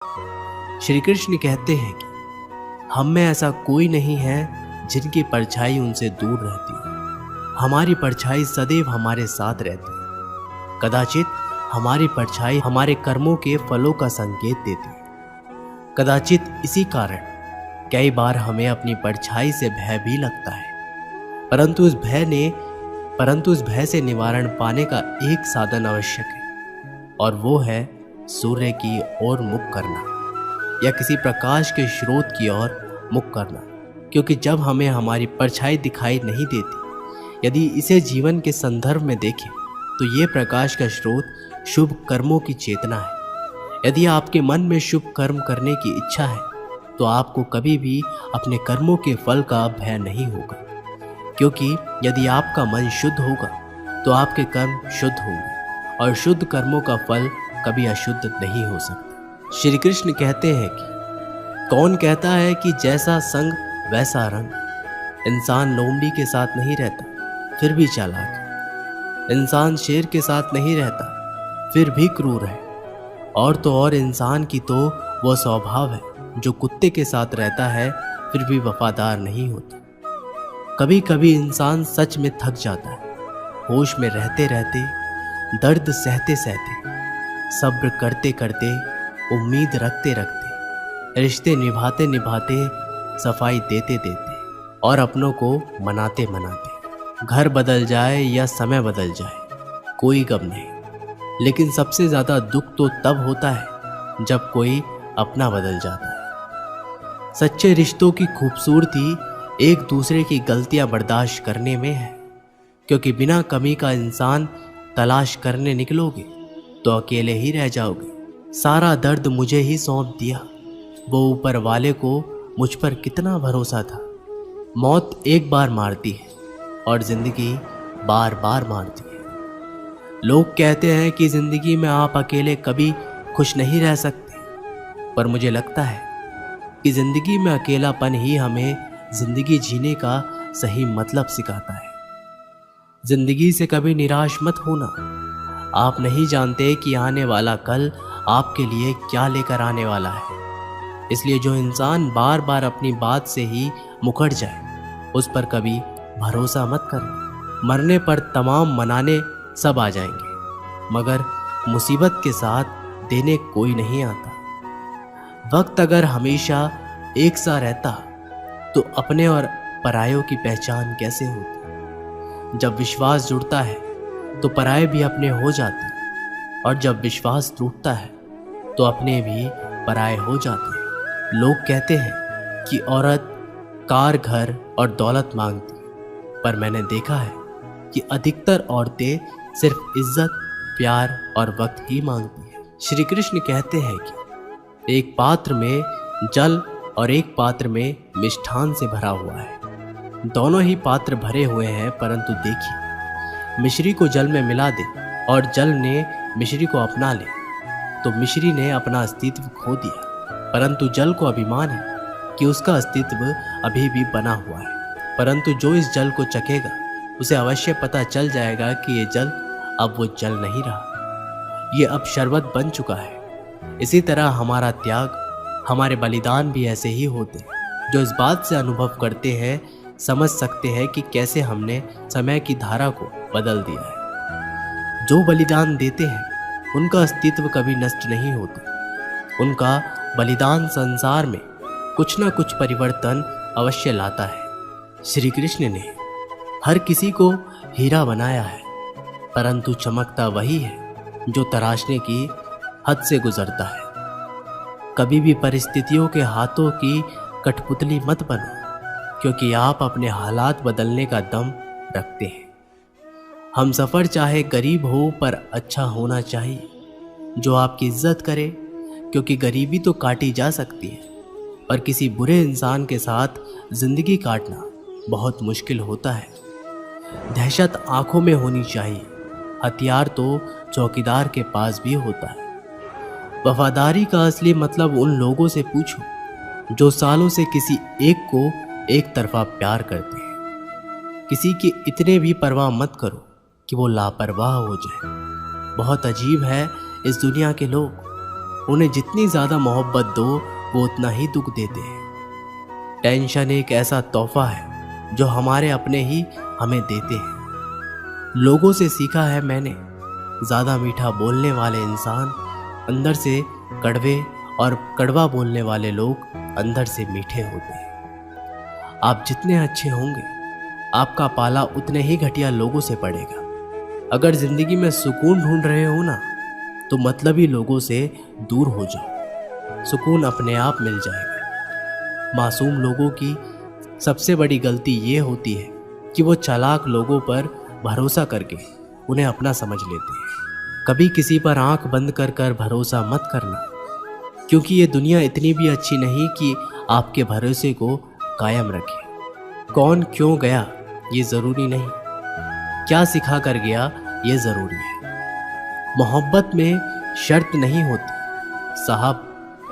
श्री कृष्ण कहते हैं कि हम में ऐसा कोई नहीं है जिनकी परछाई उनसे दूर रहती है। हमारी परछाई सदैव हमारे साथ रहती है। कदाचित हमारी परछाई हमारे कर्मों के फलों का संकेत देती है। कदाचित इसी कारण कई बार हमें अपनी परछाई से भय भी लगता है, परंतु उस भय से निवारण पाने का एक साधन आवश्यक है, और वो है सूर्य की ओर मुख करना या किसी प्रकाश के स्रोत की ओर मुख करना। क्योंकि जब हमें हमारी परछाई दिखाई नहीं देती, यदि इसे जीवन के संदर्भ में देखें तो ये प्रकाश का स्रोत शुभ कर्मों की चेतना है। यदि आपके मन में शुभ कर्म करने की इच्छा है तो आपको कभी भी अपने कर्मों के फल का भय नहीं होगा, क्योंकि यदि आपका मन शुद्ध होगा तो आपके कर्म शुद्ध होंगे और शुद्ध कर्मों का फल कभी अशुद्ध नहीं हो सकता। श्री कृष्ण कहते हैं कि कौन कहता है कि जैसा संग वैसा रंग। इंसान लोमड़ी के साथ नहीं रहता फिर भी चालाक है। इंसान शेर के साथ नहीं रहता फिर भी क्रूर है। और तो और इंसान की तो वो स्वभाव है जो कुत्ते के साथ रहता है फिर भी वफादार नहीं होता। कभी कभी इंसान सच में थक जाता है। होश में रहते रहते, दर्द सहते सहते, सब्र करते करते, उम्मीद रखते रखते, रिश्ते निभाते निभाते, सफाई देते देते और अपनों को मनाते मनाते। घर बदल जाए या समय बदल जाए कोई गम नहीं, लेकिन सबसे ज़्यादा दुख तो तब होता है जब कोई अपना बदल जाता है। सच्चे रिश्तों की खूबसूरती एक दूसरे की गलतियां बर्दाश्त करने में है, क्योंकि बिना कमी का इंसान तलाश करने निकलोगे तो अकेले ही रह जाओगे। सारा दर्द मुझे ही सौंप दिया, वो ऊपर वाले को मुझ पर कितना भरोसा था। मौत एक बार मारती है और जिंदगी बार बार मारती है। लोग कहते हैं कि जिंदगी में आप अकेले कभी खुश नहीं रह सकते, पर मुझे लगता है कि जिंदगी में अकेलापन ही हमें जिंदगी जीने का सही मतलब सिखाता है। जिंदगी से कभी निराश मत होना। आप नहीं जानते कि आने वाला कल आपके लिए क्या लेकर आने वाला है। इसलिए जो इंसान बार बार अपनी बात से ही मुकर जाए उस पर कभी भरोसा मत करना। मरने पर तमाम मनाने सब आ जाएंगे, मगर मुसीबत के साथ देने कोई नहीं आता। वक्त अगर हमेशा एक सा रहता तो अपने और परायों की पहचान कैसे होती। जब विश्वास जुड़ता है तो पराये भी अपने हो जाते हैं, और जब विश्वास टूटता है तो अपने भी पराये हो जाते हैं। लोग कहते हैं कि औरत कार, घर और दौलत मांगती, पर मैंने देखा है कि अधिकतर औरतें सिर्फ इज्जत, प्यार और वक्त ही मांगती हैं। श्री कृष्ण कहते हैं कि एक पात्र में जल और एक पात्र में मिष्ठान से भरा हुआ है। दोनों ही पात्र भरे हुए हैं, परंतु देखिए, मिश्री को जल में मिला दे और जल ने मिश्री को अपना ले तो मिश्री ने अपना अस्तित्व खो दिया, परंतु जल को अभिमान है कि उसका अस्तित्व अभी भी बना हुआ है। परंतु जो इस जल को चखेगा उसे अवश्य पता चल जाएगा कि ये जल अब वो जल नहीं रहा, ये अब शरबत बन चुका है। इसी तरह हमारा त्याग, हमारे बलिदान भी ऐसे ही होते हैं। जो इस बात से अनुभव करते हैं समझ सकते हैं कि कैसे हमने समय की धारा को बदल दिया है। जो बलिदान देते हैं उनका अस्तित्व कभी नष्ट नहीं होता। उनका बलिदान संसार में कुछ न कुछ परिवर्तन अवश्य लाता है। श्री कृष्ण ने हर किसी को हीरा बनाया है, परंतु चमकता वही है जो तराशने की हद से गुजरता है। कभी भी परिस्थितियों के हाथों की कठपुतली मत बनो, क्योंकि आप अपने हालात बदलने का दम रखते हैं। हम सफ़र चाहे गरीब हो पर अच्छा होना चाहिए, जो आपकी इज्जत करे, क्योंकि गरीबी तो काटी जा सकती है, पर किसी बुरे इंसान के साथ जिंदगी काटना बहुत मुश्किल होता है। दहशत आंखों में होनी चाहिए, हथियार तो चौकीदार के पास भी होता है। वफादारी का असली मतलब उन लोगों से पूछो जो सालों से किसी एक को एक तरफा प्यार करते हैं। किसी की इतने भी परवाह मत करो कि वो लापरवाह हो जाए। बहुत अजीब है इस दुनिया के लोग, उन्हें जितनी ज़्यादा मोहब्बत दो वो उतना ही दुख देते हैं। टेंशन एक ऐसा तोहफा है जो हमारे अपने ही हमें देते हैं। लोगों से सीखा है मैंने, ज़्यादा मीठा बोलने वाले इंसान अंदर से कड़वे और कड़वा बोलने वाले लोग अंदर से मीठे होते हैं। आप जितने अच्छे होंगे आपका पाला उतने ही घटिया लोगों से पड़ेगा। अगर ज़िंदगी में सुकून ढूंढ रहे हो ना तो मतलबी लोगों से दूर हो जाओ, सुकून अपने आप मिल जाएगा। मासूम लोगों की सबसे बड़ी गलती ये होती है कि वो चालाक लोगों पर भरोसा करके उन्हें अपना समझ लेते हैं। कभी किसी पर आंख बंद कर कर भरोसा मत करना, क्योंकि ये दुनिया इतनी भी अच्छी नहीं कि आपके भरोसे को कायम रखे। कौन क्यों गया ये ज़रूरी नहीं, क्या सिखा कर गया ये ज़रूरी है। मोहब्बत में शर्त नहीं होती साहब,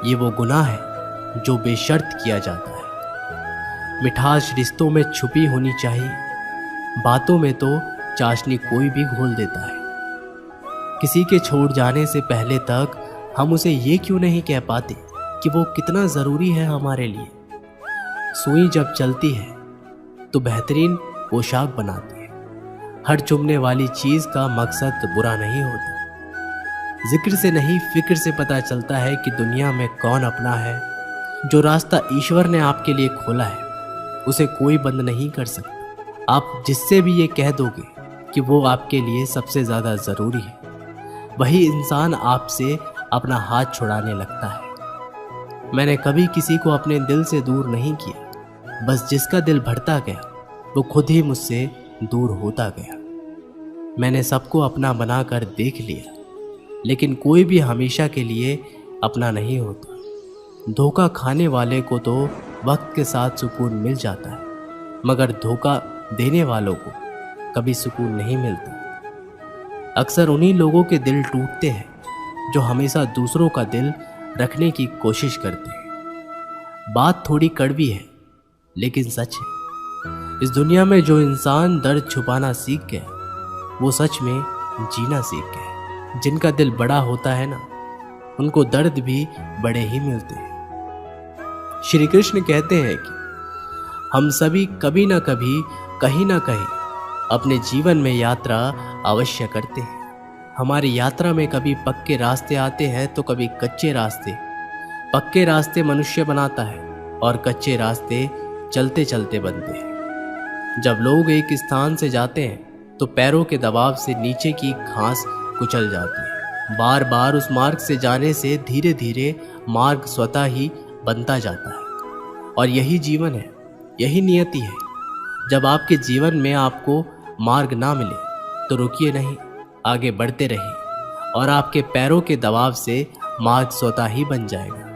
ये वो गुनाह है जो बेशर्त किया जाता है। मिठास रिश्तों में छुपी होनी चाहिए, बातों में तो चाशनी कोई भी घोल देता है। किसी के छोड़ जाने से पहले तक हम उसे ये क्यों नहीं कह पाते कि वो कितना ज़रूरी है हमारे लिए। सुई जब चलती है तो बेहतरीन पोशाक बनाती है। हर चुभने वाली चीज़ का मकसद बुरा नहीं होता। जिक्र से नहीं फिक्र से पता चलता है कि दुनिया में कौन अपना है। जो रास्ता ईश्वर ने आपके लिए खोला है उसे कोई बंद नहीं कर सकता। आप जिससे भी ये कह दोगे कि वो आपके लिए सबसे ज़्यादा ज़रूरी है, वही इंसान आपसे अपना हाथ छुड़ाने लगता है। मैंने कभी किसी को अपने दिल से दूर नहीं किया, बस जिसका दिल भरता गया वो खुद ही मुझसे दूर होता गया। मैंने सबको अपना बनाकर देख लिया, लेकिन कोई भी हमेशा के लिए अपना नहीं होता। धोखा खाने वाले को तो वक्त के साथ सुकून मिल जाता है, मगर धोखा देने वालों को कभी सुकून नहीं मिलता। अक्सर उन्हीं लोगों के दिल टूटते हैं जो हमेशा दूसरों का दिल रखने की कोशिश करते हैं। बात थोड़ी कड़वी है लेकिन सच है। इस दुनिया में जो इंसान दर्द छुपाना सीख गया वो सच में जीना सीख गया। जिनका दिल बड़ा होता है ना, उनको दर्द भी बड़े ही मिलते हैं। श्री कृष्ण कहते हैं कि हम सभी कभी ना कभी कहीं ना कहीं अपने जीवन में यात्रा अवश्य करते हैं। हमारी यात्रा में कभी पक्के रास्ते आते हैं तो कभी कच्चे रास्ते। पक्के रास्ते मनुष्य बनाता है और कच्चे रास्ते चलते चलते बनते हैं। जब लोग एक स्थान से जाते हैं तो पैरों के दबाव से नीचे की घास कुचल जाती है। बार बार उस मार्ग से जाने से धीरे धीरे मार्ग स्वतः ही बनता जाता है। और यही जीवन है, यही नियति है। जब आपके जीवन में आपको मार्ग ना मिले तो रुकिए नहीं, आगे बढ़ते रहिए और आपके पैरों के दबाव से मार्ग स्वतः ही बन जाएगा।